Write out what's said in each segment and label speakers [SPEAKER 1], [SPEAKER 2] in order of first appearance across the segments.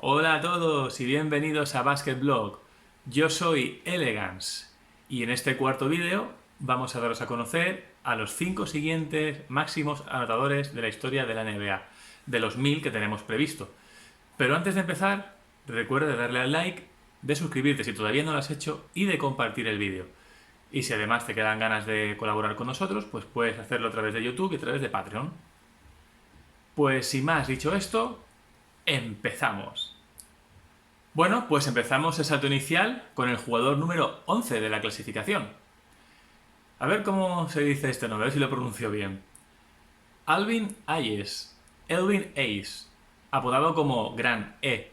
[SPEAKER 1] Hola a todos y bienvenidos a Basket Blog. Yo soy Elegance y en este cuarto vídeo vamos a daros a conocer a los 5 siguientes máximos anotadores de la historia de la NBA, de los 1000 que tenemos previsto. Pero antes de empezar, recuerda darle al like, de suscribirte si todavía no lo has hecho y de compartir el vídeo. Y si además te quedan ganas de colaborar con nosotros, pues puedes hacerlo a través de YouTube y a través de Patreon. Pues sin más dicho esto, empezamos. Bueno, pues empezamos el salto inicial con el jugador número 11 de la clasificación. A ver cómo se dice este nombre, a ver si lo pronuncio bien. Alvin Hayes, Elvin Hayes, apodado como Gran E.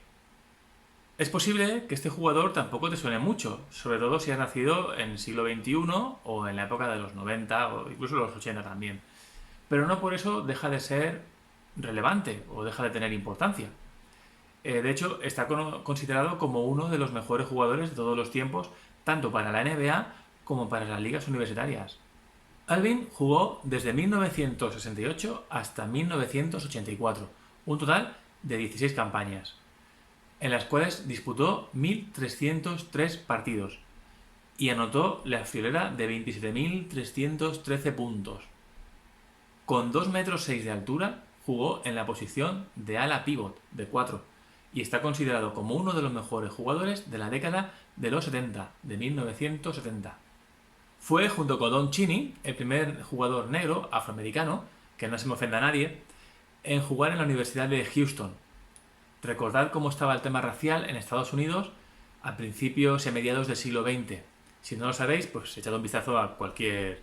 [SPEAKER 1] Es posible que este jugador tampoco te suene mucho, sobre todo si has nacido en el siglo XXI o en la época de los 90 o incluso los 80 también. Pero no por eso deja de ser relevante o deja de tener importancia. De hecho, está considerado como uno de los mejores jugadores de todos los tiempos, tanto para la NBA como para las ligas universitarias. Alvin jugó desde 1968 hasta 1984, un total de 16 campañas, en las cuales disputó 1.303 partidos y anotó la friolera de 27.313 puntos. Con 2,6 metros de altura, jugó en la posición de ala pívot de 4 y está considerado como uno de los mejores jugadores de la década de los 70, de 1970. Fue, junto con Don Cheney, el primer jugador negro afroamericano, que no se me ofenda a nadie, en jugar en la Universidad de Houston. Recordad cómo estaba el tema racial en Estados Unidos a principios y a mediados del siglo XX. Si no lo sabéis, pues echad un vistazo a cualquier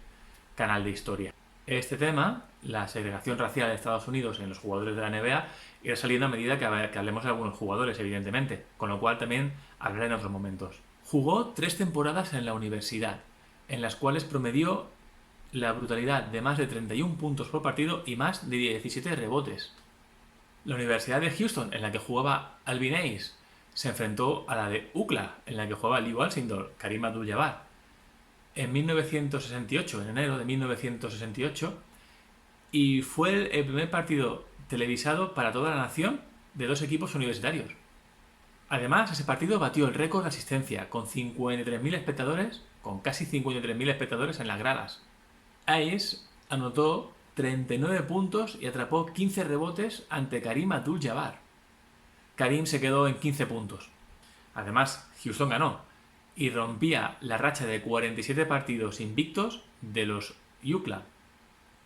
[SPEAKER 1] canal de historia. Este tema, la segregación racial de Estados Unidos en los jugadores de la NBA, irá saliendo a medida que hablemos de algunos jugadores, evidentemente, con lo cual también hablaré en otros momentos. Jugó 3 temporadas en la universidad, en las cuales promedió la brutalidad de más de 31 puntos por partido y más de 17 rebotes. La Universidad de Houston, en la que jugaba Alvin Hayes, se enfrentó a la de UCLA, en la que jugaba Lew Alcindor, Kareem Abdul-Jabbar. En 1968, en enero de 1968, y fue el primer partido televisado para toda la nación de 2 equipos universitarios. Además, ese partido batió el récord de asistencia, con 53.000 espectadores, con casi 53.000 espectadores en las gradas. Hayes anotó 39 puntos y atrapó 15 rebotes ante Kareem Abdul-Jabbar. Kareem se quedó en 15 puntos. Además, Houston ganó y rompía la racha de 47 partidos invictos de los UCLA.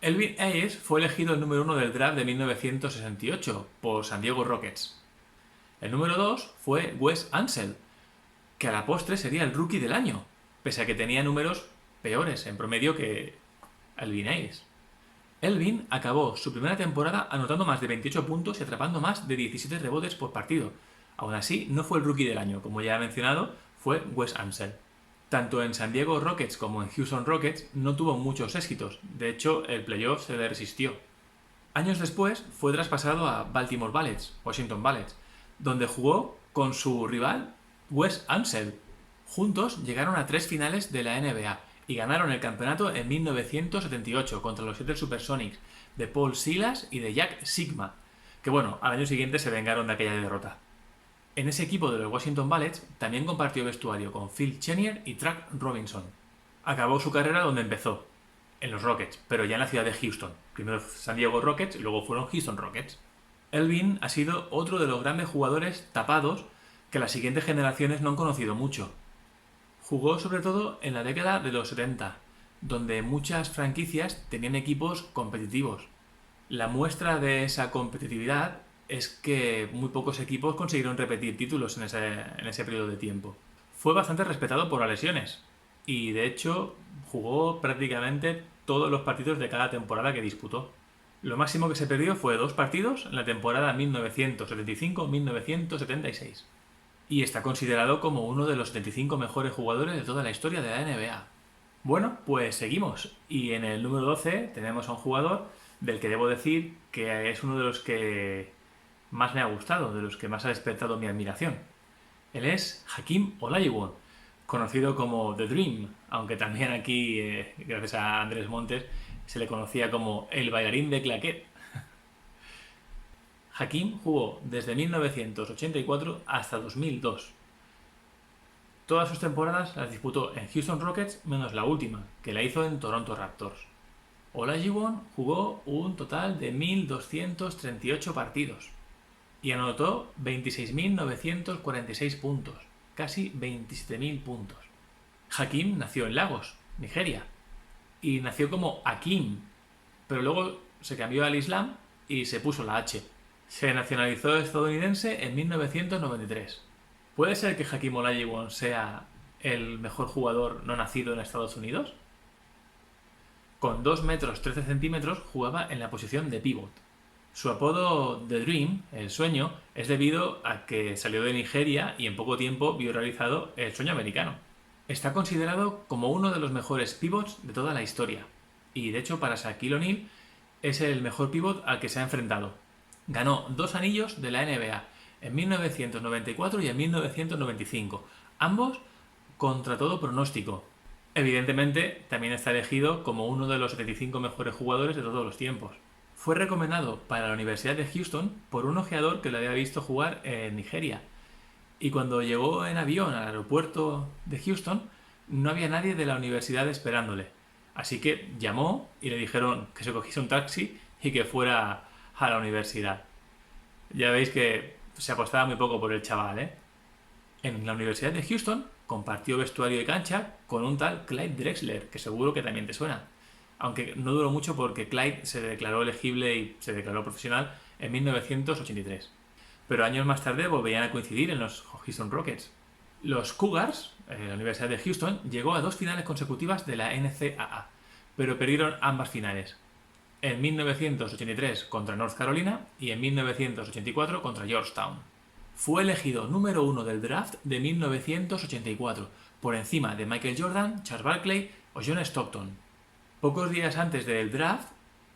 [SPEAKER 1] Elvin Hayes fue elegido el número 1 del draft de 1968 por San Diego Rockets. El número 2 fue Wes Unseld, que a la postre sería el rookie del año, pese a que tenía números peores en promedio que Elvin Hayes. Elvin acabó su primera temporada anotando más de 28 puntos y atrapando más de 17 rebotes por partido. Aún así, no fue el rookie del año, como ya he mencionado, fue Wes Unseld. Tanto en San Diego Rockets como en Houston Rockets no tuvo muchos éxitos, de hecho el playoff se le resistió. Años después fue traspasado a Baltimore Bullets, Washington Bullets, donde jugó con su rival Wes Unseld. Juntos llegaron a 3 finales de la NBA y ganaron el campeonato en 1978 contra los Seattle Supersonics de Paul Silas y de Jack Sigma, que bueno, al año siguiente se vengaron de aquella derrota. En ese equipo de los Washington Bullets también compartió vestuario con Phil Chenier y Track Robinson. Acabó su carrera donde empezó, en los Rockets, pero ya en la ciudad de Houston. Primero San Diego Rockets y luego fueron Houston Rockets. Elvin ha sido otro de los grandes jugadores tapados que las siguientes generaciones no han conocido mucho. Jugó sobre todo en la década de los 70, donde muchas franquicias tenían equipos competitivos. La muestra de esa competitividad es que muy pocos equipos consiguieron repetir títulos en ese periodo de tiempo. Fue bastante respetado por las lesiones y de hecho jugó prácticamente todos los partidos de cada temporada que disputó. Lo máximo que se perdió fue 2 partidos en la temporada 1975-1976 y está considerado como uno de los 75 mejores jugadores de toda la historia de la NBA. Bueno, pues seguimos y en el número 12 tenemos a un jugador del que debo decir que es uno de los que más me ha gustado, de los que más ha despertado mi admiración. Él es Hakeem Olajuwon, conocido como The Dream, aunque también aquí, gracias a Andrés Montes, se le conocía como el bailarín de claquet. Hakeem jugó desde 1984 hasta 2002. Todas sus temporadas las disputó en Houston Rockets menos la última, que la hizo en Toronto Raptors. Olajuwon jugó un total de 1.238 partidos y anotó 26.946 puntos, casi 27.000 puntos. Hakeem nació en Lagos, Nigeria, y nació como Hakeem, pero luego se cambió al Islam y se puso la H. Se nacionalizó estadounidense en 1993. ¿Puede ser que Hakeem Olajuwon sea el mejor jugador no nacido en Estados Unidos? Con 2 metros 13 centímetros jugaba en la posición de pívot. Su apodo The Dream, el sueño, es debido a que salió de Nigeria y en poco tiempo vio realizado el sueño americano. Está considerado como uno de los mejores pivots de toda la historia. Y de hecho para Shaquille O'Neal es el mejor pívot al que se ha enfrentado. Ganó 2 anillos de la NBA en 1994 y en 1995, ambos contra todo pronóstico. Evidentemente, también está elegido como uno de los 75 mejores jugadores de todos los tiempos. Fue recomendado para la Universidad de Houston por un ojeador que lo había visto jugar en Nigeria. Y cuando llegó en avión al aeropuerto de Houston, no había nadie de la universidad esperándole. Así que llamó y le dijeron que se cogiese un taxi y que fuera a la universidad. Ya veis que se apostaba muy poco por el chaval, ¿eh? En la Universidad de Houston compartió vestuario y cancha con un tal Clyde Drexler, que seguro que también te suena. Aunque no duró mucho porque Clyde se declaró elegible y se declaró profesional en 1983. Pero años más tarde volvían a coincidir en los Houston Rockets. Los Cougars, la Universidad de Houston, llegó a 2 finales consecutivas de la NCAA, pero perdieron ambas finales. En 1983 contra North Carolina y en 1984 contra Georgetown. Fue elegido número 1 del draft de 1984, por encima de Michael Jordan, Charles Barkley o John Stockton. Pocos días antes del draft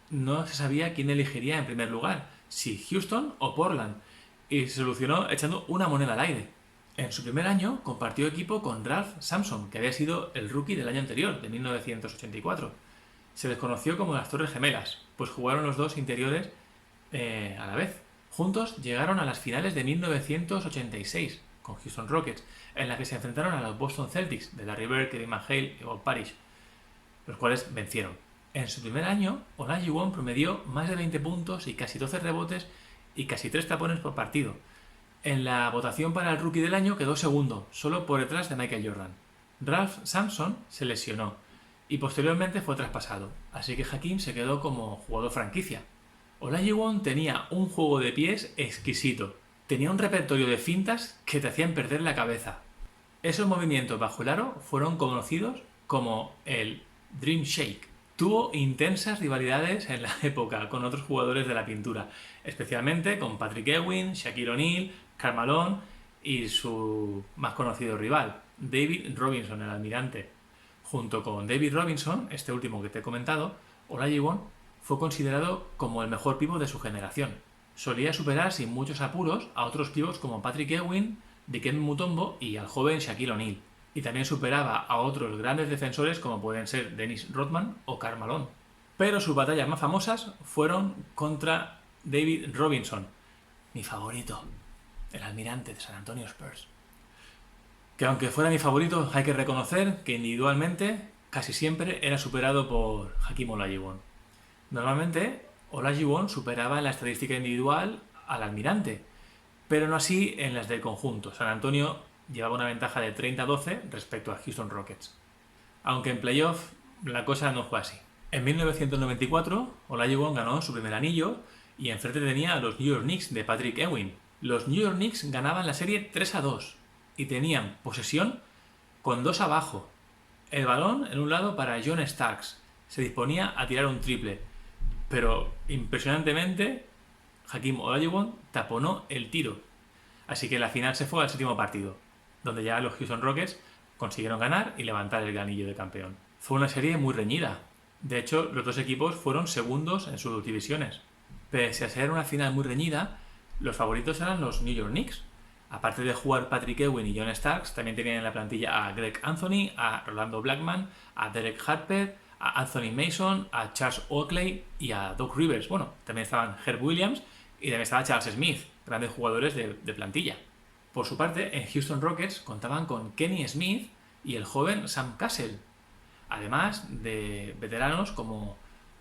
[SPEAKER 1] no se sabía quién elegiría en primer lugar, si Houston o Portland, y se solucionó echando una moneda al aire. En su primer año compartió equipo con Ralph Sampson, que había sido el rookie del año anterior, de 1984. Se les conoció como las Torres Gemelas, pues jugaron los dos interiores a la vez. Juntos llegaron a las finales de 1986 con Houston Rockets, en la que se enfrentaron a los Boston Celtics de Larry Bird, Kevin McHale y Bob Parrish, los cuales vencieron. En su primer año, Olajuwon promedió más de 20 puntos y casi 12 rebotes y casi 3 tapones por partido. En la votación para el Rookie del Año quedó segundo, solo por detrás de Michael Jordan. Ralph Sampson se lesionó y posteriormente fue traspasado, así que Hakeem se quedó como jugador franquicia. Olajuwon tenía un juego de pies exquisito. Tenía un repertorio de fintas que te hacían perder la cabeza. Esos movimientos bajo el aro fueron conocidos como el Dream Shake. Tuvo intensas rivalidades en la época con otros jugadores de la pintura, especialmente con Patrick Ewing, Shaquille O'Neal, Karl Malone y su más conocido rival, David Robinson, el almirante. Junto con David Robinson, este último que te he comentado, Olajuwon fue considerado como el mejor pívot de su generación. Solía superar sin muchos apuros a otros pivots como Patrick Ewing, Dikembe Mutombo y al joven Shaquille O'Neal. Y también superaba a otros grandes defensores como pueden ser Dennis Rodman o Karl Malone. Pero sus batallas más famosas fueron contra David Robinson, mi favorito, el almirante de San Antonio Spurs. Que aunque fuera mi favorito, hay que reconocer que individualmente casi siempre era superado por Hakeem Olajuwon. Normalmente, Olajuwon superaba en la estadística individual al almirante, pero no así en las del conjunto. San Antonio llevaba una ventaja de 30-12 respecto a Houston Rockets. Aunque en playoff la cosa no fue así. En 1994, Olajuwon ganó su primer anillo y enfrente tenía a los New York Knicks de Patrick Ewing. Los New York Knicks ganaban la serie 3-2 y tenían posesión con 2 abajo. El balón en un lado para John Starks. Se disponía a tirar un triple, pero impresionantemente Hakeem Olajuwon taponó el tiro. Así que la final se fue al 7º partido, donde ya los Houston Rockets consiguieron ganar y levantar el anillo de campeón. Fue una serie muy reñida. De hecho, los dos equipos fueron segundos en sus divisiones. Pese a ser una final muy reñida, los favoritos eran los New York Knicks. Aparte de jugar Patrick Ewing y John Starks, también tenían en la plantilla a Greg Anthony, a Rolando Blackman, a Derek Harper, a Anthony Mason, a Charles Oakley y a Doc Rivers. Bueno, también estaban Herb Williams Y también estaba Charles Smith, grandes jugadores de plantilla. Por su parte, en Houston Rockets contaban con Kenny Smith y el joven Sam Cassell, además de veteranos como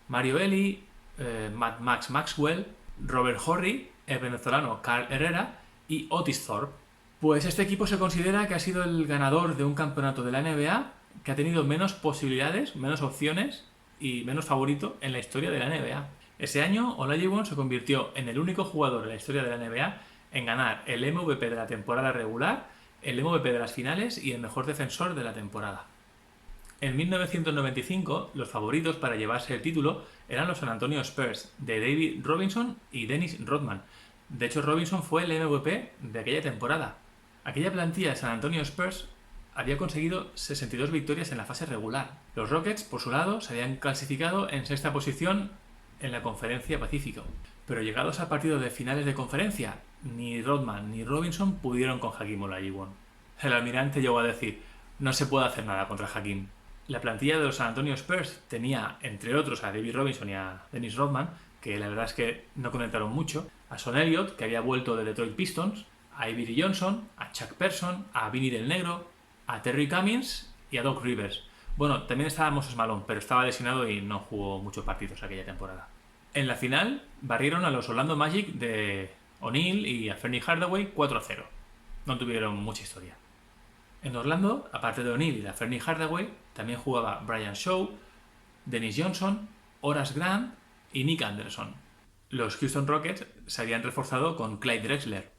[SPEAKER 1] Mario Elie, Max Maxwell, Robert Horry, el venezolano Carl Herrera y Otis Thorpe. Pues este equipo se considera que ha sido el ganador de un campeonato de la NBA que ha tenido menos posibilidades, menos opciones y menos favorito en la historia de la NBA. Ese año, Olajuwon se convirtió en el único jugador en la historia de la NBA en ganar el MVP de la temporada regular, el MVP de las finales y el mejor defensor de la temporada. En 1995, los favoritos para llevarse el título eran los San Antonio Spurs, de David Robinson y Dennis Rodman. De hecho, Robinson fue el MVP de aquella temporada. Aquella plantilla de San Antonio Spurs había conseguido 62 victorias en la fase regular. Los Rockets, por su lado, se habían clasificado en sexta posición en la Conferencia Pacífico. Pero llegados al partido de finales de conferencia, ni Rodman ni Robinson pudieron con Hakeem Olajuwon. El almirante llegó a decir: no se puede hacer nada contra Hakeem. La plantilla de los San Antonio Spurs tenía, entre otros, a David Robinson y a Dennis Rodman, que la verdad es que no conectaron mucho, a Son Elliott, que había vuelto de Detroit Pistons, a Avery Johnson, a Chuck Person, a Vinny del Negro, a Terry Cummings y a Doc Rivers. Bueno, también estaba Moses Malone, pero estaba lesionado y no jugó muchos partidos aquella temporada. En la final barrieron a los Orlando Magic de O'Neal y a Fernie Hardaway 4-0. No tuvieron mucha historia. En Orlando, aparte de O'Neal y de Fernie Hardaway, también jugaba Brian Shaw, Dennis Johnson, Horace Grant y Nick Anderson. Los Houston Rockets se habían reforzado con Clyde Drexler.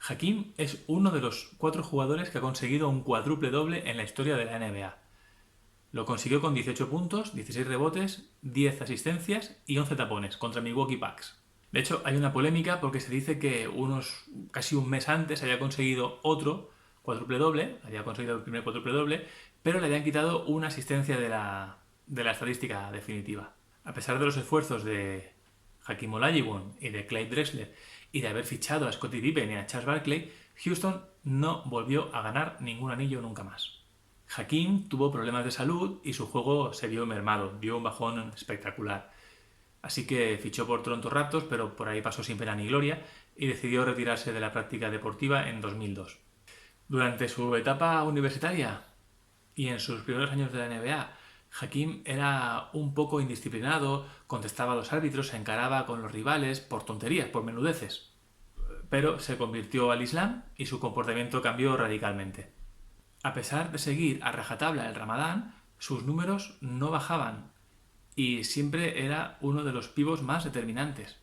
[SPEAKER 1] Hakeem es uno de los 4 jugadores que ha conseguido un cuádruple doble en la historia de la NBA. Lo consiguió con 18 puntos, 16 rebotes, 10 asistencias y 11 tapones contra Milwaukee Bucks. De hecho, hay una polémica porque se dice que casi un mes antes había conseguido otro cuádruple doble, había conseguido el primer cuádruple doble, pero le habían quitado una asistencia de la estadística definitiva. A pesar de los esfuerzos de Hakeem Olajuwon y de Clyde Drexler y de haber fichado a Scottie Pippen y a Charles Barkley, Houston no volvió a ganar ningún anillo nunca más. Hakeem tuvo problemas de salud y su juego se vio mermado, dio un bajón espectacular. Así que fichó por Toronto Raptors, pero por ahí pasó sin pena ni gloria y decidió retirarse de la práctica deportiva en 2002. Durante su etapa universitaria y en sus primeros años de la NBA, Hakeem era un poco indisciplinado, contestaba a los árbitros, se encaraba con los rivales por tonterías, por menudeces. Pero se convirtió al Islam y su comportamiento cambió radicalmente. A pesar de seguir a rajatabla el Ramadán, sus números no bajaban y siempre era uno de los pívos más determinantes.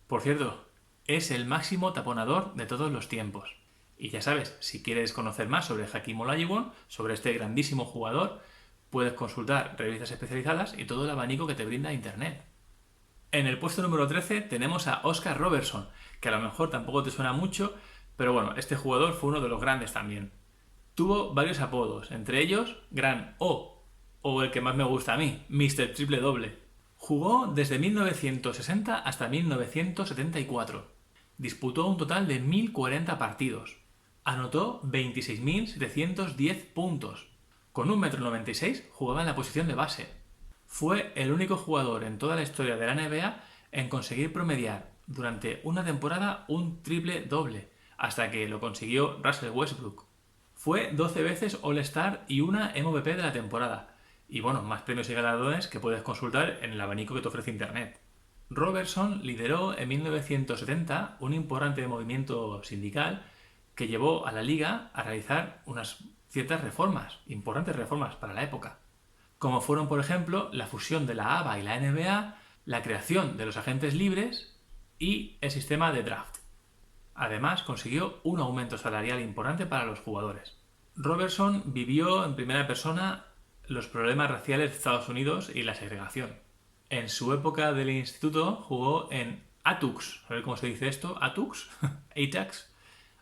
[SPEAKER 1] Por cierto, es el máximo taponador de todos los tiempos. Y ya sabes, si quieres conocer más sobre Hakeem Olajuwon, sobre este grandísimo jugador, puedes consultar revistas especializadas y todo el abanico que te brinda Internet. En el puesto número 13 tenemos a Oscar Robertson, que a lo mejor tampoco te suena mucho, pero bueno, este jugador fue uno de los grandes también. Tuvo varios apodos, entre ellos Gran O, o el que más me gusta a mí, Mr. Triple Doble. Jugó desde 1960 hasta 1974. Disputó un total de 1040 partidos. Anotó 26.710 puntos. Con 1,96 m jugaba en la posición de base. Fue el único jugador en toda la historia de la NBA en conseguir promediar durante una temporada un triple doble, hasta que lo consiguió Russell Westbrook. Fue 12 veces All-Star y una MVP de la temporada. Y bueno, más premios y galardones que puedes consultar en el abanico que te ofrece Internet. Robertson lideró en 1970 un importante movimiento sindical que llevó a la liga a realizar unas ciertas reformas, importantes reformas para la época, como fueron, por ejemplo, la fusión de la ABA y la NBA, la creación de los agentes libres y el sistema de draft. Además, consiguió un aumento salarial importante para los jugadores. Robertson vivió en primera persona los problemas raciales de Estados Unidos y la segregación. En su época del instituto jugó en ATUCS, a ver cómo se dice esto, ATUCS, ATUCS,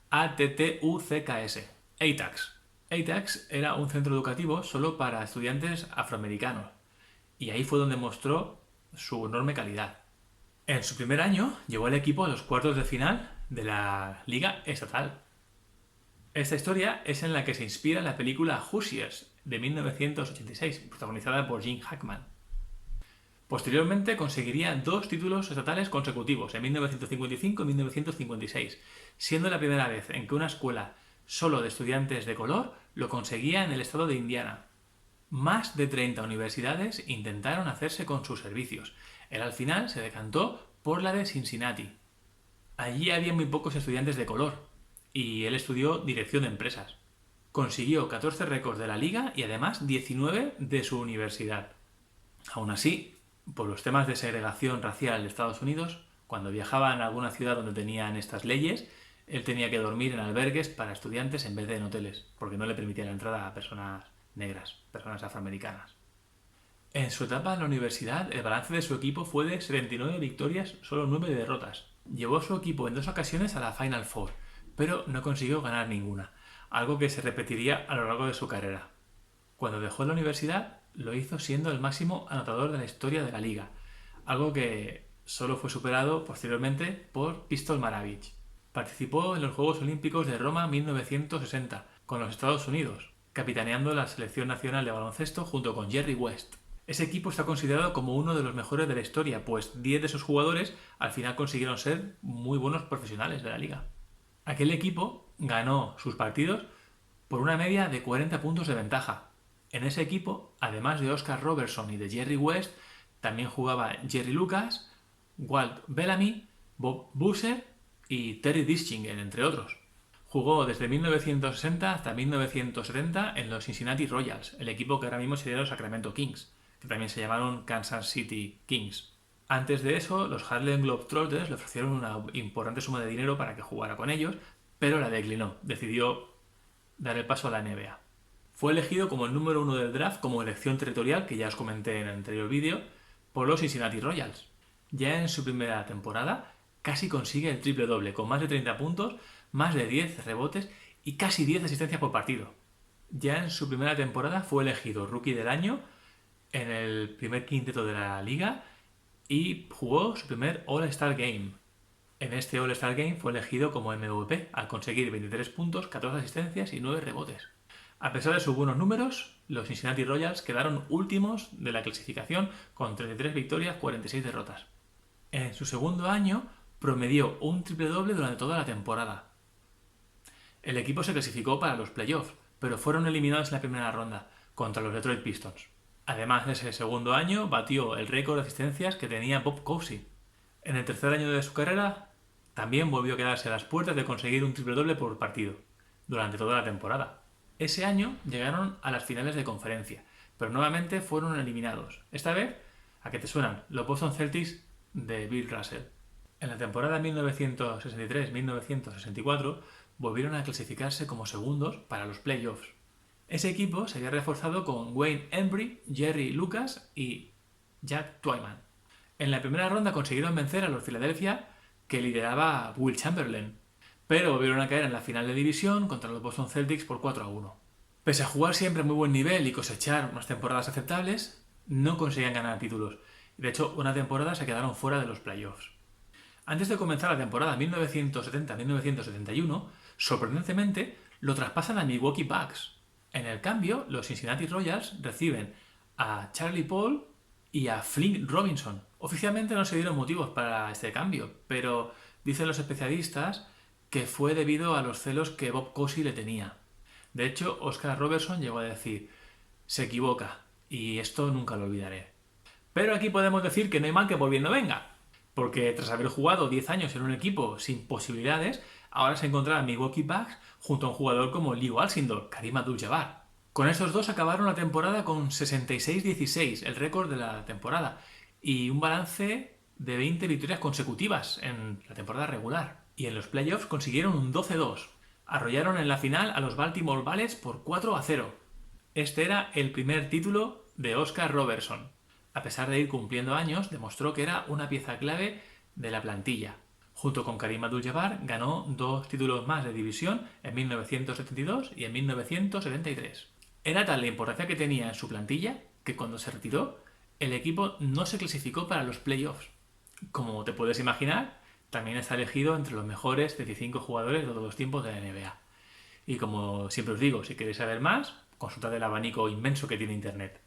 [SPEAKER 1] ATTUCKS, ATUCS. ATUCS era un centro educativo solo para estudiantes afroamericanos y ahí fue donde mostró su enorme calidad. En su primer año llevó al equipo a los cuartos de final de la Liga Estatal. Esta historia es en la que se inspira la película Hoosiers de 1986, protagonizada por Gene Hackman. Posteriormente conseguiría 2 títulos estatales consecutivos, en 1955 y 1956, siendo la primera vez en que una escuela solo de estudiantes de color lo conseguía en el estado de Indiana. Más de 30 universidades intentaron hacerse con sus servicios. Él al final se decantó por la de Cincinnati. Allí había muy pocos estudiantes de color y él estudió dirección de empresas. Consiguió 14 récords de la liga y además 19 de su universidad. Aún así, por los temas de segregación racial de Estados Unidos, cuando viajaba en alguna ciudad donde tenían estas leyes, él tenía que dormir en albergues para estudiantes en vez de en hoteles, porque no le permitían la entrada a personas negras, personas afroamericanas. En su etapa en la universidad, el balance de su equipo fue de 79 victorias, solo 9 derrotas. Llevó a su equipo en 2 ocasiones a la Final Four, pero no consiguió ganar ninguna, algo que se repetiría a lo largo de su carrera. Cuando dejó la universidad, lo hizo siendo el máximo anotador de la historia de la liga, algo que solo fue superado posteriormente por Pistol Maravich. Participó en los Juegos Olímpicos de Roma 1960 con los Estados Unidos, capitaneando la selección nacional de baloncesto junto con Jerry West. Ese equipo está considerado como uno de los mejores de la historia, pues 10 de sus jugadores al final consiguieron ser muy buenos profesionales de la liga. Aquel equipo ganó sus partidos por una media de 40 puntos de ventaja. En ese equipo, además de Oscar Robertson y de Jerry West, también jugaba Jerry Lucas, Walt Bellamy, Bob Boozer y Terry Dischinger, entre otros. Jugó desde 1960 hasta 1970 en los Cincinnati Royals, el equipo que ahora mismo sería los Sacramento Kings, que también se llamaron Kansas City Kings. Antes de eso, los Harlem Globetrotters le ofrecieron una importante suma de dinero para que jugara con ellos, pero la declinó. Decidió dar el paso a la NBA. Fue elegido como el número 1 del draft como elección territorial, que ya os comenté en el anterior vídeo, por los Cincinnati Royals. Ya en su primera temporada casi consigue el triple doble, con más de 30 puntos, más de 10 rebotes y casi 10 asistencias por partido. Ya en su primera temporada fue elegido Rookie del Año en el primer quinteto de la liga y jugó su primer All-Star Game. En este All-Star Game fue elegido como MVP al conseguir 23 puntos, 14 asistencias y 9 rebotes. A pesar de sus buenos números, los Cincinnati Royals quedaron últimos de la clasificación con 33 victorias, 46 derrotas. En su segundo año promedió un triple doble durante toda la temporada. El equipo se clasificó para los playoffs, pero fueron eliminados en la primera ronda contra los Detroit Pistons. Además, en ese segundo año batió el récord de asistencias que tenía Bob Cousy. En el tercer año de su carrera también volvió a quedarse a las puertas de conseguir un triple doble por partido durante toda la temporada. Ese año llegaron a las finales de conferencia, pero nuevamente fueron eliminados. Esta vez, ¿a qué te suenan? Los Boston Celtics de Bill Russell. En la temporada 1963-1964 volvieron a clasificarse como segundos para los playoffs. Ese equipo se había reforzado con Wayne Embry, Jerry Lucas y Jack Twyman. En la primera ronda consiguieron vencer a los Philadelphia, que lideraba Will Chamberlain, pero volvieron a caer en la final de división contra los Boston Celtics por 4-1. Pese a jugar siempre a muy buen nivel y cosechar unas temporadas aceptables, no conseguían ganar títulos. De hecho, una temporada se quedaron fuera de los playoffs. Antes de comenzar la temporada 1970-1971, sorprendentemente lo traspasan a Milwaukee Bucks. En el cambio, los Cincinnati Royals reciben a Charlie Paul y a Flint Robinson. Oficialmente no se dieron motivos para este cambio, pero dicen los especialistas que fue debido a los celos que Bob Cousy le tenía. De hecho, Oscar Robertson llegó a decir: se equivoca, y esto nunca lo olvidaré. Pero aquí podemos decir que no hay mal que por bien no venga, porque tras haber jugado 10 años en un equipo sin posibilidades, ahora se encontraba en Milwaukee Bucks junto a un jugador como Leo Alcindor, Kareem Abdul-Jabbar. Con estos dos acabaron la temporada con 66-16, el récord de la temporada, y un balance de 20 victorias consecutivas en la temporada regular. Y en los playoffs consiguieron un 12-2. Arrollaron en la final a los Baltimore Bullets por 4-0. Este era el primer título de Oscar Robertson. A pesar de ir cumpliendo años, demostró que era una pieza clave de la plantilla. Junto con Kareem Abdul-Jabbar ganó 2 títulos más de división en 1972 y en 1973. Era tal la importancia que tenía en su plantilla que cuando se retiró, el equipo no se clasificó para los playoffs. Como te puedes imaginar, también está elegido entre los mejores 25 jugadores de todos los tiempos de la NBA. Y como siempre os digo, si queréis saber más, consultad el abanico inmenso que tiene Internet.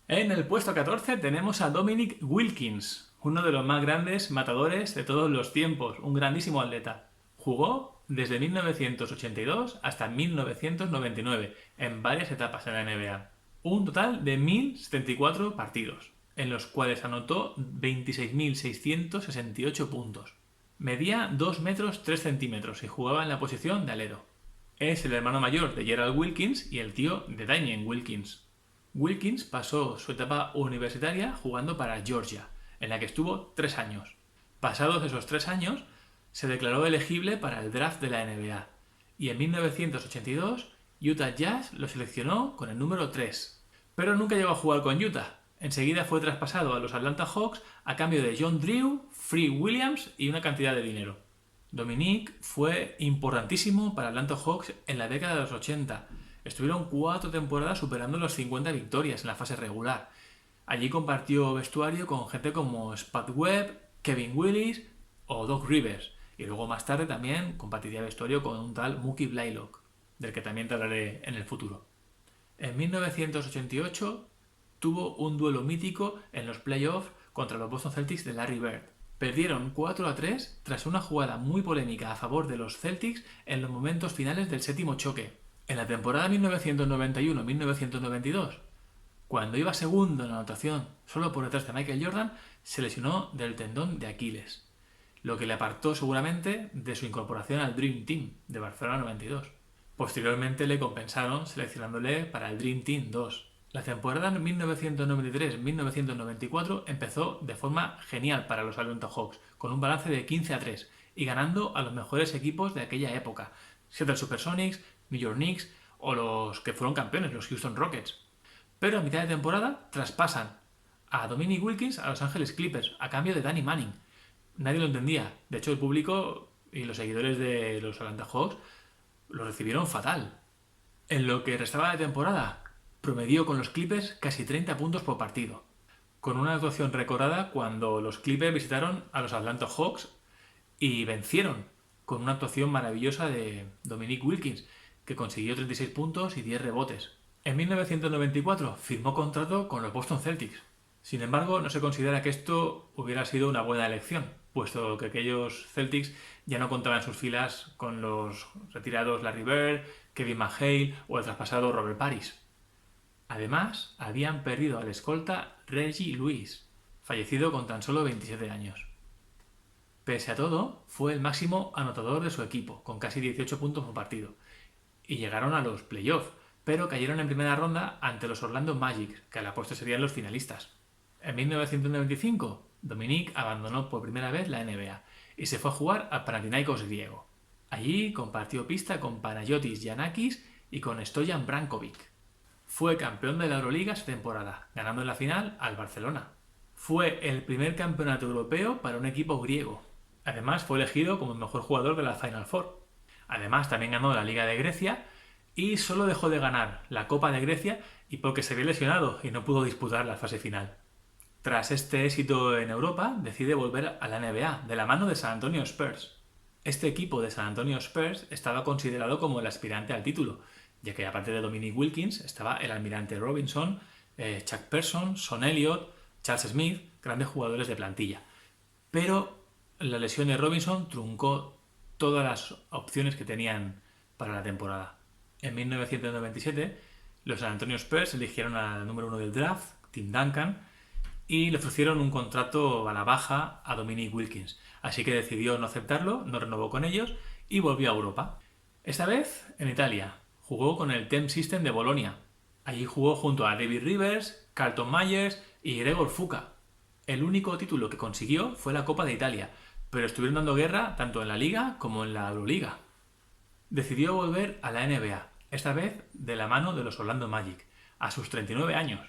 [SPEAKER 1] En el puesto 14 tenemos a Dominic Wilkins, uno de los más grandes matadores de todos los tiempos, un grandísimo atleta. Jugó desde 1982 hasta 1999 en varias etapas en la NBA. Un total de 1074 partidos, en los cuales anotó 26.668 puntos. Medía 2 metros 3 centímetros y jugaba en la posición de alero. Es el hermano mayor de Gerald Wilkins y el tío de Damien Wilkins. Wilkins pasó su etapa universitaria jugando para Georgia, en la que estuvo 3 años. Pasados esos 3 años, se declaró elegible para el draft de la NBA y en 1982 Utah Jazz lo seleccionó con el número 3. Pero nunca llegó a jugar con Utah. Enseguida fue traspasado a los Atlanta Hawks a cambio de John Drew, Free Williams y una cantidad de dinero. Dominic fue importantísimo para Atlanta Hawks en la década de los 80. Estuvieron 4 temporadas superando los 50 victorias en la fase regular. Allí compartió vestuario con gente como Spud Webb, Kevin Willis o Doc Rivers. Y luego más tarde también compartiría vestuario con un tal Mookie Blaylock, del que también te hablaré en el futuro. En 1988 tuvo un duelo mítico en los playoffs contra los Boston Celtics de Larry Bird. Perdieron 4-3 tras una jugada muy polémica a favor de los Celtics en los momentos finales del séptimo choque. En la temporada 1991-1992, cuando iba segundo en la anotación solo por detrás de Michael Jordan, se lesionó del tendón de Aquiles, lo que le apartó seguramente de su incorporación al Dream Team de Barcelona 92. Posteriormente le compensaron seleccionándole para el Dream Team 2. La temporada 1993-1994 empezó de forma genial para los Atlanta Hawks, con un balance de 15-3 y ganando a los mejores equipos de aquella época, Seattle Supersonics, New York Knicks o los que fueron campeones, los Houston Rockets. Pero a mitad de temporada traspasan a Dominic Wilkins a Los Ángeles Clippers a cambio de Danny Manning. Nadie lo entendía. De hecho, el público y los seguidores de los Atlanta Hawks lo recibieron fatal. En lo que restaba de temporada, promedió con los Clippers casi 30 puntos por partido, con una actuación recordada cuando los Clippers visitaron a los Atlanta Hawks y vencieron con una actuación maravillosa de Dominic Wilkins, que consiguió 36 puntos y 10 rebotes. En 1994 firmó contrato con los Boston Celtics. Sin embargo, no se considera que esto hubiera sido una buena elección, puesto que aquellos Celtics ya no contaban en sus filas con los retirados Larry Bird, Kevin McHale o el traspasado Robert Parrish. Además, habían perdido al escolta Reggie Lewis, fallecido con tan solo 27 años. Pese a todo, fue el máximo anotador de su equipo, con casi 18 puntos por partido, y llegaron a los playoffs, pero cayeron en primera ronda ante los Orlando Magic, que a la postre serían los finalistas. En 1995, Dominic abandonó por primera vez la NBA y se fue a jugar al Panathinaikos griego. Allí compartió pista con Panayotis Giannakis y con Stojan Brankovic. Fue campeón de la Euroliga esa temporada, ganando en la final al Barcelona. Fue el primer campeonato europeo para un equipo griego. Además, fue elegido como el mejor jugador de la Final Four. Además, también ganó la Liga de Grecia y solo dejó de ganar la Copa de Grecia y porque se había lesionado y no pudo disputar la fase final. Tras este éxito en Europa, decide volver a la NBA, de la mano de San Antonio Spurs. Este equipo de San Antonio Spurs estaba considerado como el aspirante al título, ya que aparte de Dominic Wilkins estaba el almirante Robinson, Chuck Person, Son Elliott, Charles Smith, grandes jugadores de plantilla. Pero la lesión de Robinson truncó todas las opciones que tenían para la temporada. En 1997, los San Antonio Spurs eligieron al número 1 del draft, Tim Duncan, y le ofrecieron un contrato a la baja a Dominic Wilkins. Así que decidió no aceptarlo, no renovó con ellos y volvió a Europa. Esta vez en Italia. Jugó con el Temp System de Bolonia. Allí jugó junto a David Rivers, Carlton Myers y Gregor Fuka. El único título que consiguió fue la Copa de Italia, pero estuvieron dando guerra tanto en la Liga como en la Euroliga. Decidió volver a la NBA, esta vez de la mano de los Orlando Magic, a sus 39 años.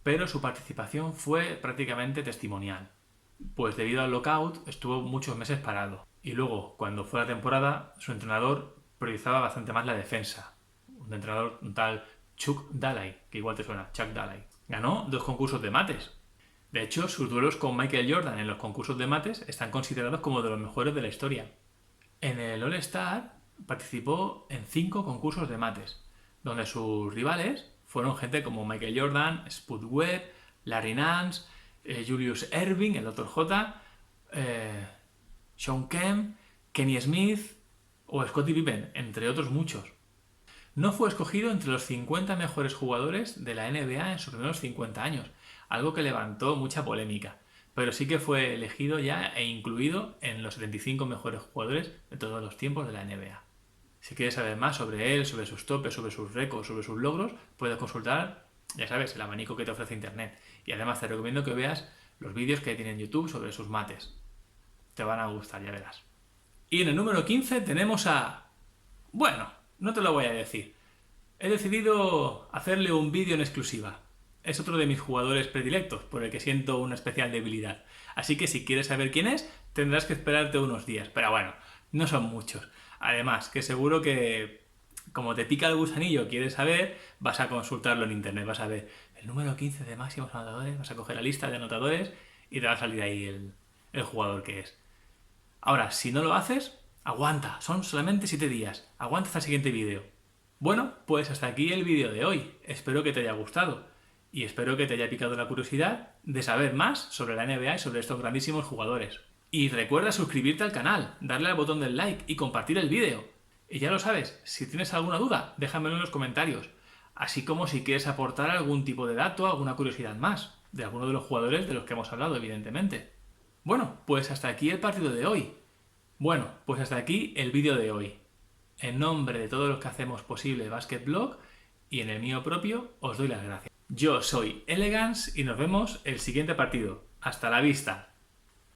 [SPEAKER 1] Pero su participación fue prácticamente testimonial, pues debido al lockout estuvo muchos meses parado. Y luego, cuando fue la temporada, su entrenador priorizaba bastante más la defensa. Un entrenador, un tal Chuck Daly, que igual te suena, Chuck Daly. Ganó 2 concursos de mates. De hecho, sus duelos con Michael Jordan en los concursos de mates están considerados como de los mejores de la historia. En el All-Star participó en 5 concursos de mates, donde sus rivales fueron gente como Michael Jordan, Spud Webb, Larry Nance, Julius Erving, el Dr. J, Sean Kemp, Kenny Smith o Scottie Pippen, entre otros muchos. No fue escogido entre los 50 mejores jugadores de la NBA en sus primeros 50 años, algo que levantó mucha polémica, pero sí que fue elegido ya e incluido en los 75 mejores jugadores de todos los tiempos de la NBA. Si quieres saber más sobre él, sobre sus topes, sobre sus récords, sobre sus logros, puedes consultar, ya sabes, el abanico que te ofrece Internet. Y además te recomiendo que veas los vídeos que tiene en YouTube sobre sus mates. Te van a gustar, ya verás. Y en el número 15 tenemos a... Bueno, no te lo voy a decir. He decidido hacerle un vídeo en exclusiva. Es otro de mis jugadores predilectos, por el que siento una especial debilidad. Así que si quieres saber quién es, tendrás que esperarte unos días. Pero bueno, no son muchos. Además, que seguro que, como te pica el gusanillo, quieres saber, vas a consultarlo en internet. Vas a ver el número 15 de máximos anotadores, vas a coger la lista de anotadores y te va a salir ahí el jugador que es. Ahora, si no lo haces, aguanta. Son solamente 7 días. Aguanta hasta el siguiente vídeo. Bueno, pues hasta aquí el vídeo de hoy. Espero que te haya gustado. Y espero que te haya picado la curiosidad de saber más sobre la NBA y sobre estos grandísimos jugadores. Y recuerda suscribirte al canal, darle al botón del like y compartir el vídeo. Y ya lo sabes, si tienes alguna duda, déjamelo en los comentarios. Así como si quieres aportar algún tipo de dato, alguna curiosidad más, de alguno de los jugadores de los que hemos hablado, evidentemente. Bueno, pues hasta aquí el partido de hoy. Bueno, pues hasta aquí el vídeo de hoy. En nombre de todos los que hacemos posible Basket Blog y en el mío propio, os doy las gracias. Yo soy Elegance y nos vemos el siguiente partido. ¡Hasta la vista!